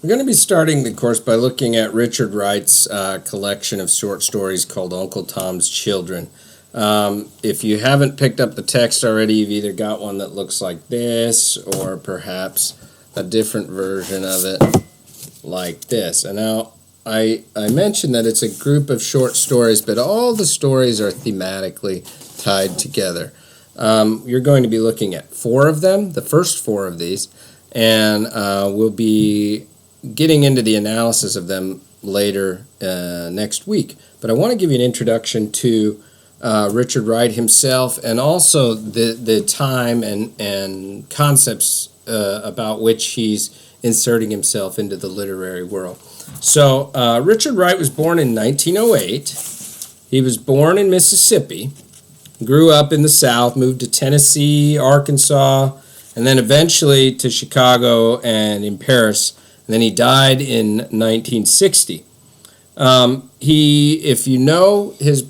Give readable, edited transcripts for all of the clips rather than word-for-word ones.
We're going to be starting the course by looking at Richard Wright's collection of short stories called Uncle Tom's Children. If you haven't picked up the text already, you've either got one that looks like this or perhaps a different version of it like this. And now I mentioned that it's a group of short stories, but all the stories are thematically tied together. You're going to be looking at four of them, the first four of these, and we'll be getting into the analysis of them later next week. But I want to give you an introduction to Richard Wright himself and also the time and concepts about which he's inserting himself into the literary world. So Richard Wright was born in 1908. He was born in Mississippi, grew up in the South, moved to Tennessee, Arkansas, and then eventually to Chicago and in Paris. And then he died in 1960. If you know his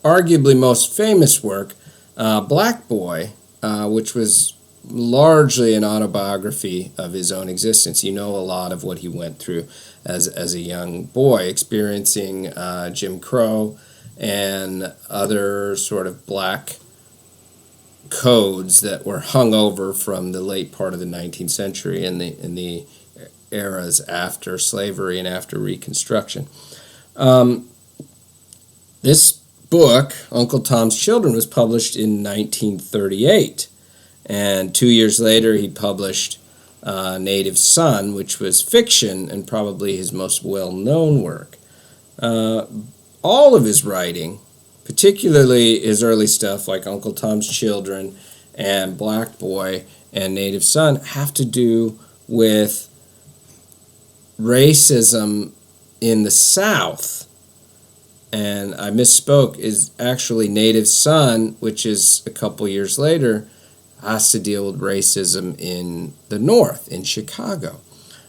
arguably most famous work, Black Boy, which was largely an autobiography of his own existence. You know a lot of what he went through as a young boy, experiencing Jim Crow and other sort of black codes that were hung over from the late part of the 19th century and the eras after slavery and after Reconstruction. This book, Uncle Tom's Children, was published in 1938, and 2 years later he published Native Son, which was fiction and probably his most well-known work. All of his writing, particularly his early stuff like Uncle Tom's Children and Black Boy and Native Son, have to do with racism in the South. And I misspoke, is actually Native Son, which is a couple years later, has to deal with racism in the North, in Chicago.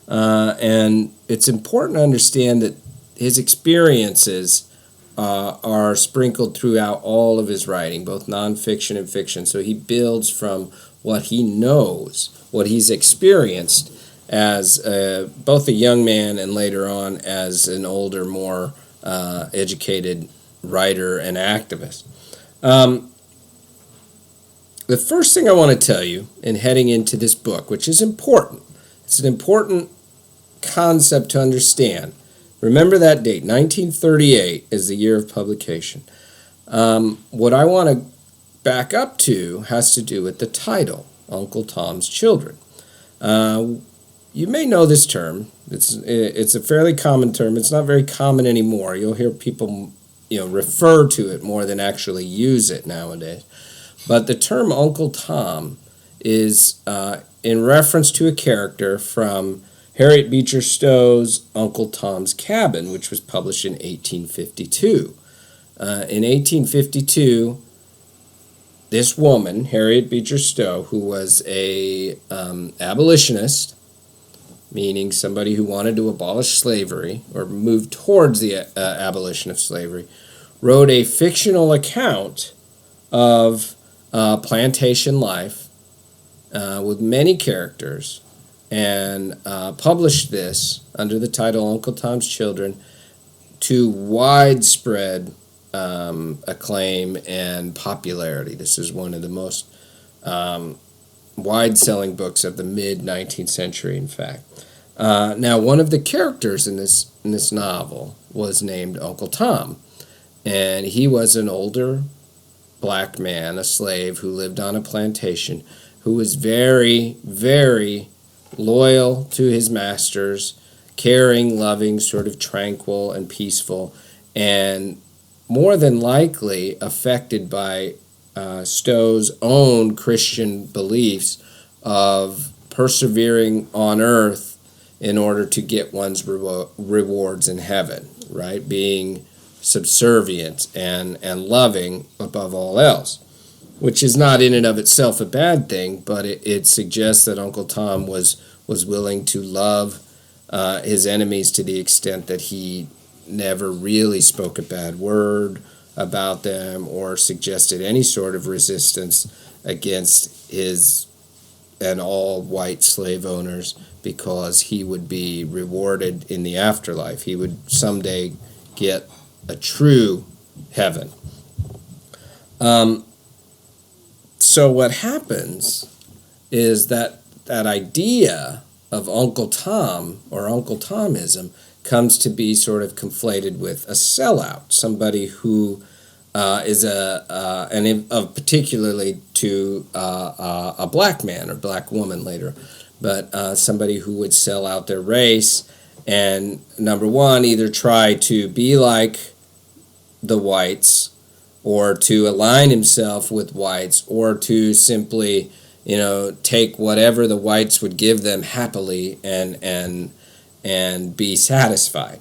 And it's important to understand that his experiences are sprinkled throughout all of his writing, both nonfiction and fiction. So he builds from what he knows, what he's experienced as both a young man and later on as an older, more educated writer and activist. The first thing I want to tell you in heading into this book, which is important, it's an important concept to understand. Remember that date, 1938 is the year of publication. What I want to back up to has to do with the title, Uncle Tom's Children. You may know this term. It's a fairly common term. It's not very common anymore. You'll hear people refer to it more than actually use it nowadays. But the term Uncle Tom is in reference to a character from Harriet Beecher Stowe's Uncle Tom's Cabin, which was published in 1852. In 1852, this woman, Harriet Beecher Stowe, who was a abolitionist, meaning somebody who wanted to abolish slavery or move towards the abolition of slavery, wrote a fictional account of plantation life with many characters and published this under the title Uncle Tom's Children to widespread acclaim and popularity. This is one of the most wide-selling books of the mid-19th century, in fact. Now, one of the characters in this novel was named Uncle Tom, and he was an older black man, a slave who lived on a plantation, who was very, very loyal to his masters, caring, loving, sort of tranquil and peaceful, and more than likely affected by Stowe's own Christian beliefs of persevering on earth in order to get one's rewards in heaven, right? Being subservient and loving above all else, which is not in and of itself a bad thing, but it suggests that Uncle Tom was willing to love his enemies to the extent that he never really spoke a bad word about them or suggested any sort of resistance against his and all white slave owners, because he would be rewarded in the afterlife. He would someday get a true heaven. So what happens is that idea of Uncle Tom or Uncle Tomism comes to be sort of conflated with a sellout, somebody who is particularly to a black man or black woman later, but somebody who would sell out their race and, number one, either try to be like the whites or to align himself with whites, or to simply, take whatever the whites would give them happily and be satisfied.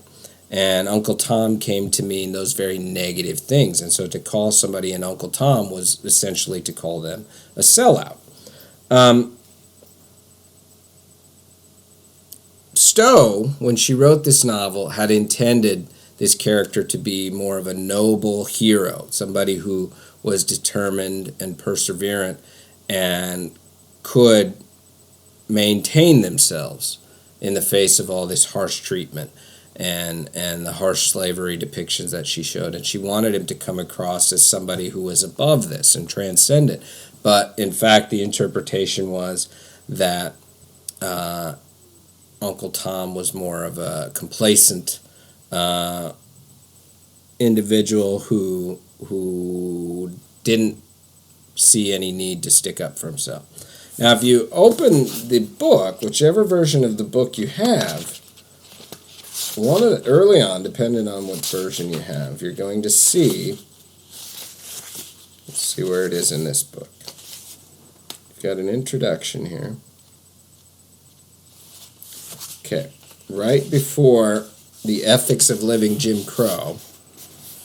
And Uncle Tom came to mean those very negative things. And so to call somebody an Uncle Tom was essentially to call them a sellout. Stowe, when she wrote this novel, had intended this character to be more of a noble hero, somebody who was determined and perseverant and could maintain themselves in the face of all this harsh treatment and the harsh slavery depictions that she showed. And she wanted him to come across as somebody who was above this and transcendent. But in fact, the interpretation was that Uncle Tom was more of a complacent individual who didn't see any need to stick up for himself. Now, if you open the book, whichever version of the book you have, early on, depending on what version you have, you're going to see, let's see where it is in this book. You've got an introduction here. Okay, right before the ethics of living Jim Crow,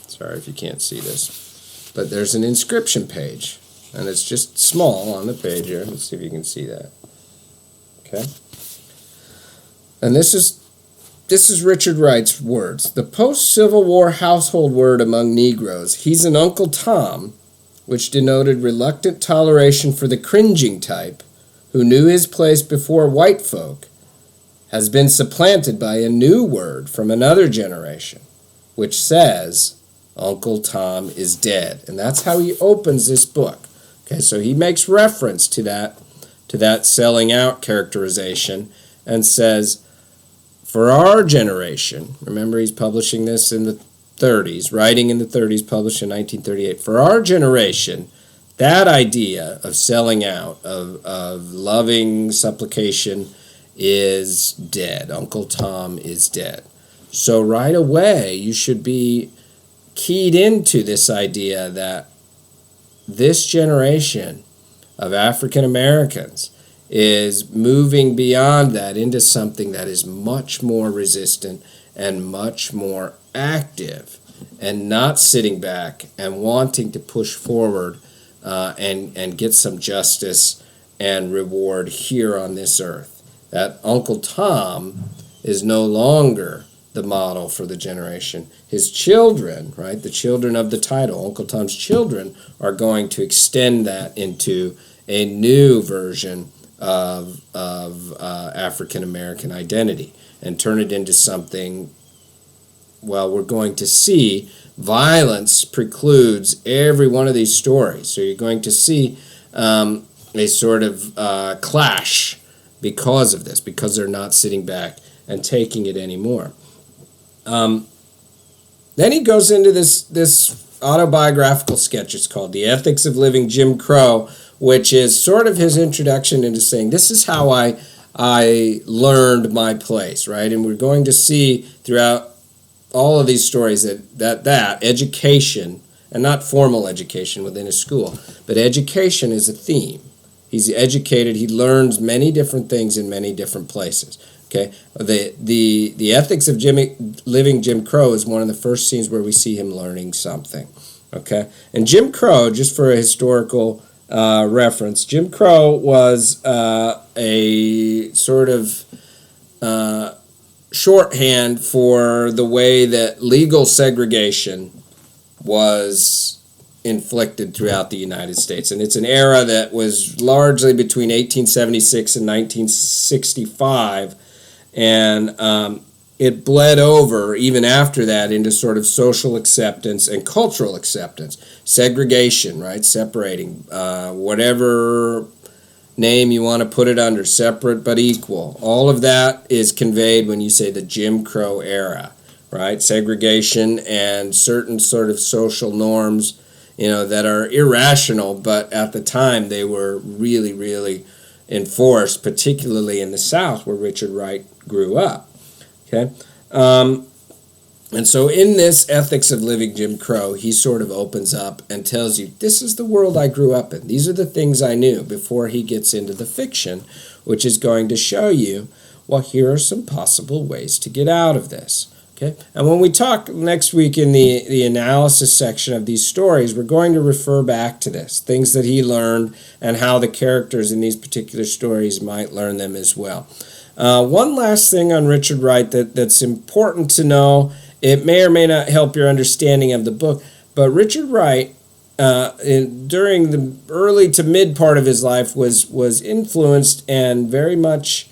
sorry if you can't see this, but there's an inscription page, and it's just small on the page here. Let's see if you can see that. Okay, and this is Richard Wright's words. The post-Civil War household word among Negroes, "He's an Uncle Tom," which denoted reluctant toleration for the cringing type who knew his place before white folk, has been supplanted by a new word from another generation, which says, Uncle Tom is dead. And that's how he opens this book. Okay, so he makes reference to that selling out characterization and says, for our generation, remember he's publishing this in the 30s, writing in the 30s, published in 1938. For our generation, that idea of selling out, of loving supplication, is dead. Uncle Tom is dead. So right away, you should be keyed into this idea that this generation of African Americans is moving beyond that into something that is much more resistant and much more active, and not sitting back and wanting to push forward and get some justice and reward here on this earth. That Uncle Tom is no longer the model for the generation. His children, right, the children of the title, Uncle Tom's children, are going to extend that into a new version of African American identity and turn it into something, well, we're going to see violence precludes every one of these stories. So you're going to see a sort of clash because of this, because they're not sitting back and taking it anymore. Then he goes into this autobiographical sketch. It's called The Ethics of Living Jim Crow, which is sort of his introduction into saying, this is how I learned my place, right? And we're going to see throughout all of these stories that education, and not formal education within a school, but education is a theme. He's educated. He learns many different things in many different places. Okay, the ethics of living Jim Crow is one of the first scenes where we see him learning something. Okay, and Jim Crow, just for a historical reference, Jim Crow was a sort of shorthand for the way that legal segregation was inflicted throughout the United States. And it's an era that was largely between 1876 and 1965, and it bled over even after that into sort of social acceptance and cultural acceptance. Segregation, right? Separating, whatever name you want to put it under, separate but equal. All of that is conveyed when you say the Jim Crow era, right? Segregation and certain sort of social norms, that are irrational, but at the time they were really, really enforced, particularly in the South where Richard Wright grew up. Okay, and so in this Ethics of Living Jim Crow, he sort of opens up and tells you, this is the world I grew up in. These are the things I knew, before he gets into the fiction, which is going to show you, well, here are some possible ways to get out of this. Okay? And when we talk next week in the analysis section of these stories, we're going to refer back to this, things that he learned and how the characters in these particular stories might learn them as well. One last thing on Richard Wright that's important to know. It may or may not help your understanding of the book, but Richard Wright, during the early to mid part of his life, was influenced and very much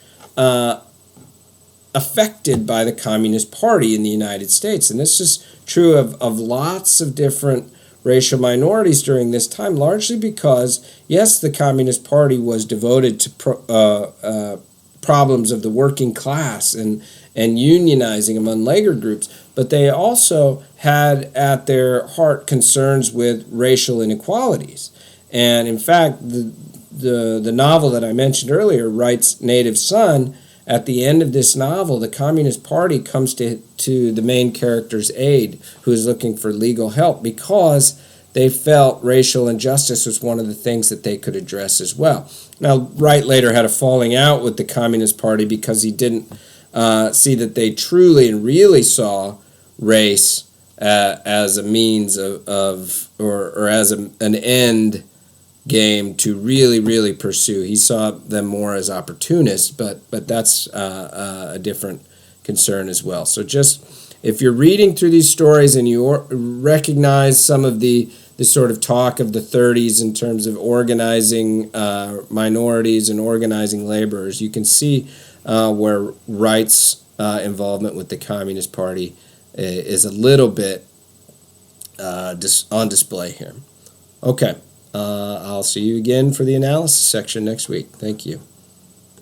affected by the Communist Party in the United States. And this is true of lots of different racial minorities during this time, largely because, yes, the Communist Party was devoted to problems of the working class and unionizing among labor groups, but they also had at their heart concerns with racial inequalities. And in fact, the novel that I mentioned earlier, Wright's Native Son, at the end of this novel, the Communist Party comes to the main character's aid, who is looking for legal help, because they felt racial injustice was one of the things that they could address as well. Now, Wright later had a falling out with the Communist Party because he didn't see that they truly and really saw race as a means or as an end game to really, really pursue. He saw them more as opportunists, but that's a different concern as well. So just, if you're reading through these stories and you recognize some of the sort of talk of the 30s in terms of organizing minorities and organizing laborers, you can see where Wright's involvement with the Communist Party is a little bit on display here. Okay, I'll see you again for the analysis section next week. Thank you.